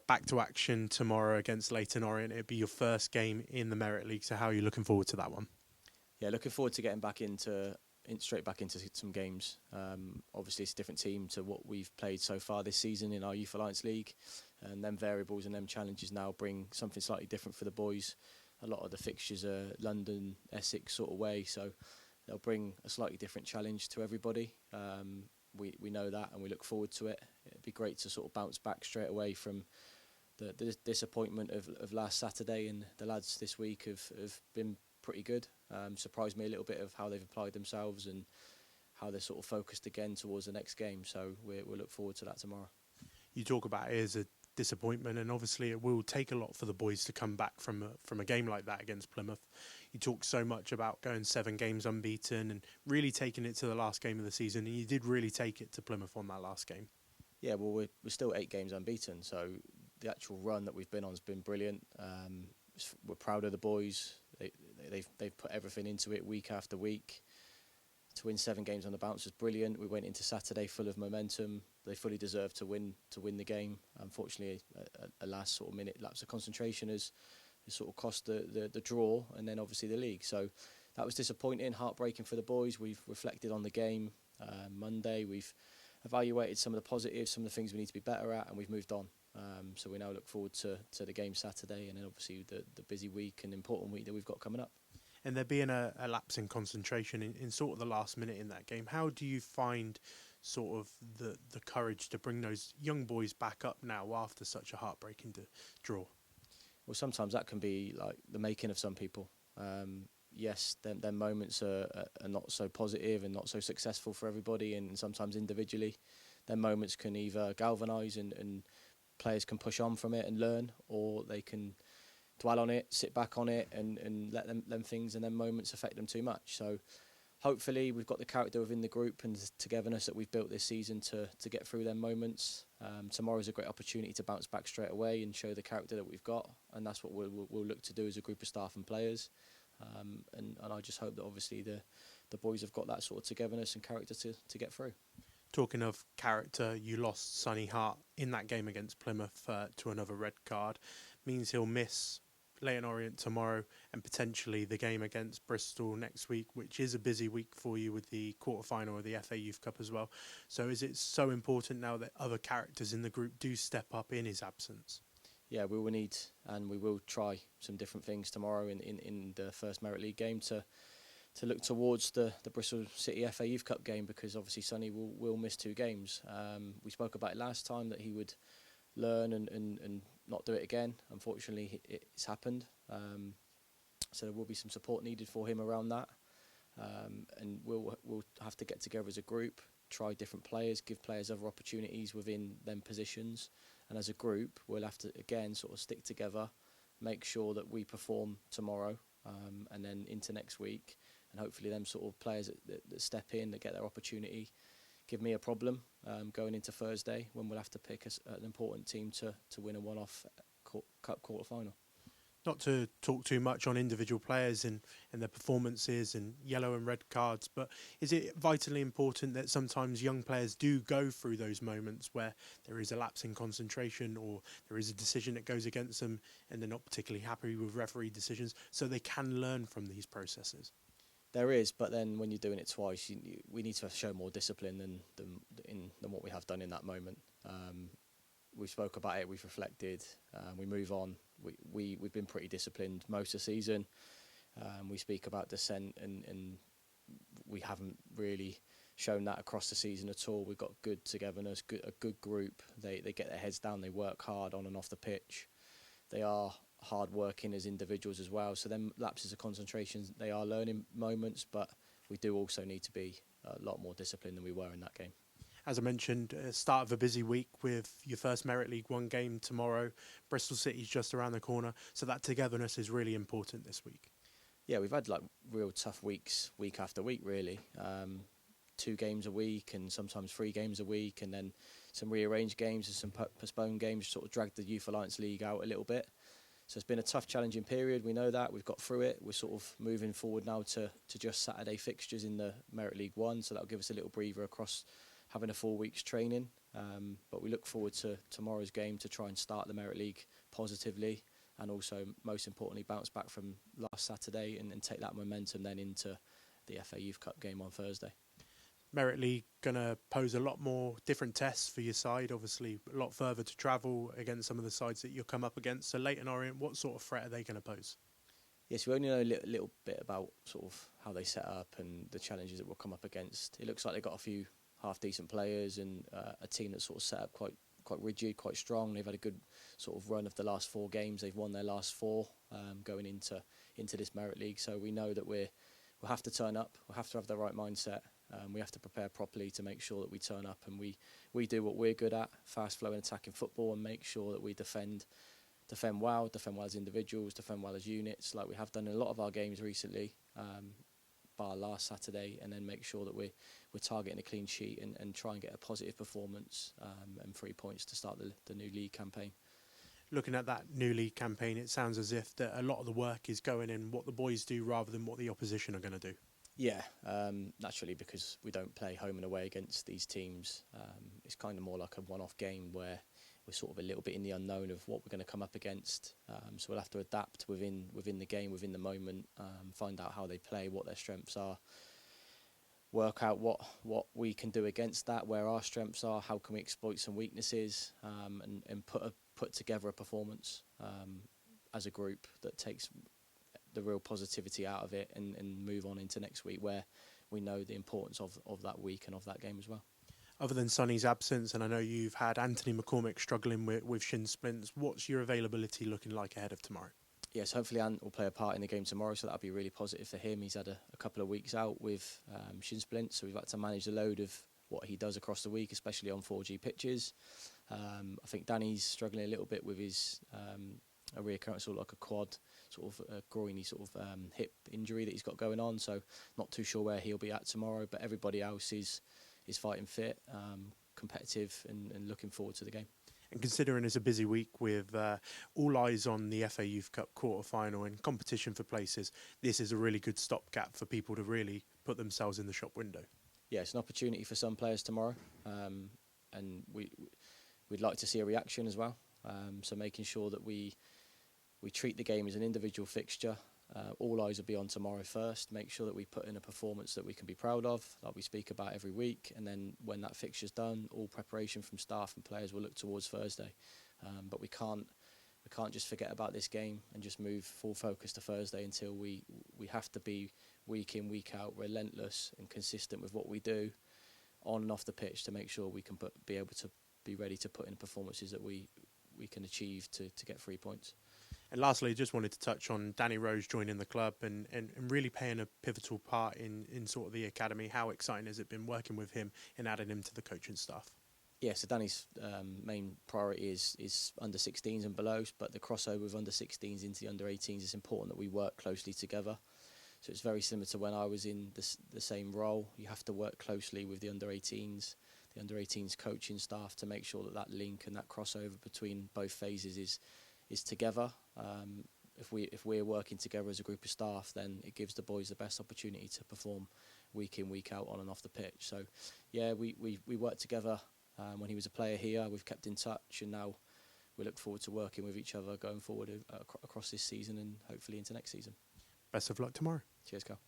back to action tomorrow against Leyton Orient. It'll be your first game in the Merit League, so how are you looking forward to that one? Yeah, looking forward to getting straight back into some games. Obviously, it's a different team to what we've played so far this season in our Youth Alliance League, and them variables and them challenges now bring something slightly different for the boys. A lot of the fixtures are London, Essex sort of way, so they'll bring a slightly different challenge to everybody. We know that, and we look forward to it. It'd be great to sort of bounce back straight away from the disappointment of last Saturday, and the lads this week have been pretty good. Surprised me a little bit of how they've applied themselves and how they're sort of focused again towards the next game. So we'll look forward to that tomorrow. You talk about it as a disappointment, and obviously it will take a lot for the boys to come back from a game like that against Plymouth. You talk so much about going 7 games unbeaten and really taking it to the last game of the season, and you did really take it to Plymouth on that last game. Yeah, well, we're still 8 games unbeaten, so the actual run that we've been on has been brilliant. We're proud of the boys. They've put everything into it week after week. To win 7 games on the bounce was brilliant. We went into Saturday full of momentum. They fully deserved to win the game. Unfortunately, a last sort of minute lapse of concentration has sort of cost the draw and then obviously the league. So that was disappointing, heartbreaking for the boys. We've reflected on the game Monday. We've evaluated some of the positives, some of the things we need to be better at, and we've moved on. So we now look forward to the game Saturday, and then obviously the busy week and important week that we've got coming up. And there being a lapse in concentration in sort of the last minute in that game, how do you find sort of the courage to bring those young boys back up now after such a heartbreaking draw? Well, sometimes that can be like the making of some people. Yes, them moments are not so positive and not so successful for everybody, and sometimes individually. Them moments can either galvanise and players can push on from it and learn, or they can dwell on it, sit back on it, and let them things and them moments affect them too much. So hopefully we've got the character within the group and the togetherness that we've built this season to get through them moments. Tomorrow's a great opportunity to bounce back straight away and show the character that we've got, and that's what we'll look to do as a group of staff and players. And I just hope that obviously the boys have got that sort of togetherness and character to get through. Talking of character, you lost Sonny Hart in that game against Plymouth to another red card. Means he'll miss Leyton Orient tomorrow and potentially the game against Bristol next week, which is a busy week for you with the quarter-final of the FA Youth Cup as well. So is it so important now that other characters in the group do step up in his absence? Yeah, we will need and we will try some different things tomorrow in the first Merit League game to look towards the Bristol City FA Youth Cup game, because obviously Sonny will miss 2 games. We spoke about it last time that he would learn and not do it again. Unfortunately, it's happened. So there will be some support needed for him around that. And we'll have to get together as a group, try different players, give players other opportunities within them positions. And as a group, we'll have to, again, sort of stick together, make sure that we perform tomorrow and then into next week. And hopefully them sort of players that step in, that get their opportunity, give me a problem going into Thursday when we'll have to pick an important team to win a one-off cup quarter-final. Not to talk too much on individual players and their performances and yellow and red cards, but is it vitally important that sometimes young players do go through those moments where there is a lapse in concentration or there is a decision that goes against them and they're not particularly happy with referee decisions, so they can learn from these processes? There is, but then when you're doing it twice, we need to show more discipline than what we have done in that moment. We spoke about it, we've reflected, we move on. We've been pretty disciplined most of the season. We speak about dissent, and we haven't really shown that across the season at all. We've got good togetherness, a good group. They get their heads down, they work hard on and off the pitch. They are hard working as individuals as well. So them lapses of concentration, they are learning moments, but we do also need to be a lot more disciplined than we were in that game. As I mentioned, start of a busy week with your first Merit League 1 game tomorrow. Bristol City's just around the corner, so that togetherness is really important this week. Yeah, we've had like real tough weeks, week after week, really. 2 games a week and sometimes 3 games a week, and then some rearranged games and some postponed games sort of dragged the Youth Alliance League out a little bit. So it's been a tough, challenging period. We know that. We've got through it. We're sort of moving forward now to just Saturday fixtures in the Merit League 1, so that'll give us a little breather across having a 4 weeks training. But we look forward to tomorrow's game to try and start the Merit League positively, and also, most importantly, bounce back from last Saturday and take that momentum then into the FA Youth Cup game on Thursday. Merit League going to pose a lot more different tests for your side, obviously a lot further to travel against some of the sides that you'll come up against. So Leyton Orient, what sort of threat are they going to pose? Yes, we only know a little bit about sort of how they set up and the challenges that we'll come up against. It looks like they've got a few half-decent players and a team that's sort of set up quite rigid, quite strong. They've had a good sort of run of the last 4 games. They've won their last 4 going into this Merit League. So we know that we'll have to turn up. We'll have to have the right mindset. We have to prepare properly to make sure that we turn up and we do what we're good at, fast flowing attacking football, and make sure that we defend well as individuals, defend well as units, like we have done in a lot of our games recently, bar last Saturday, and then make sure that we're targeting a clean sheet and try and get a positive performance and 3 points to start the new league campaign. Looking at that new league campaign, it sounds as if that a lot of the work is going in what the boys do rather than what the opposition are going to do. Yeah, naturally, because we don't play home and away against these teams. It's kind of more like a one-off game where we're sort of a little bit in the unknown of what we're going to come up against. So we'll have to adapt within the game, within the moment, find out how they play, what their strengths are, work out what we can do against that, where our strengths are, how can we exploit some weaknesses, and put together a performance as a group that takes the real positivity out of it and move on into next week, where we know the importance of that week and of that game as well. Other than Sonny's absence, and I know you've had Anthony McCormick struggling with shin splints, what's your availability looking like ahead of tomorrow? Yes, hopefully Ant will play a part in the game tomorrow, so that'll be really positive for him. He's had a couple of weeks out with shin splints, so we've had to manage the load of what he does across the week, especially on 4G pitches. I think Danny's struggling a little bit with his a reoccurrence, sort of like a quad, sort of a groiny sort of hip injury that he's got going on, so not too sure where he'll be at tomorrow, but everybody else is fighting fit, competitive, and looking forward to the game. And considering it's a busy week with all eyes on the FA Youth Cup quarter-final and competition for places, this is a really good stopgap for people to really put themselves in the shop window. Yeah, it's an opportunity for some players tomorrow, and we'd like to see a reaction as well. So making sure that we treat the game as an individual fixture. All eyes will be on tomorrow first. Make sure that we put in a performance that we can be proud of, like we speak about every week. And then when that fixture's done, all preparation from staff and players will look towards Thursday. But we can't just forget about this game and just move full focus to Thursday until we have to be week in, week out, relentless and consistent with what we do on and off the pitch to make sure we can be able to be ready to put in performances that we can achieve to get 3 points. And lastly, I just wanted to touch on Danny Rose joining the club and really playing a pivotal part in sort of the academy. How exciting has it been working with him and adding him to the coaching staff? Yeah, so Danny's main priority is under 16s and below, but the crossover with under 16s into the under 18s, it's important that we work closely together. So it's very similar to when I was in the same role. You have to work closely with the under 18s coaching staff to make sure that link and that crossover between both phases is together. If we're working together as a group of staff, then it gives the boys the best opportunity to perform week in, week out, on and off the pitch. So yeah, we worked together when he was a player here. We've kept in touch, and now we look forward to working with each other going forward across this season and hopefully into next season. Best of luck tomorrow. Cheers, Carl.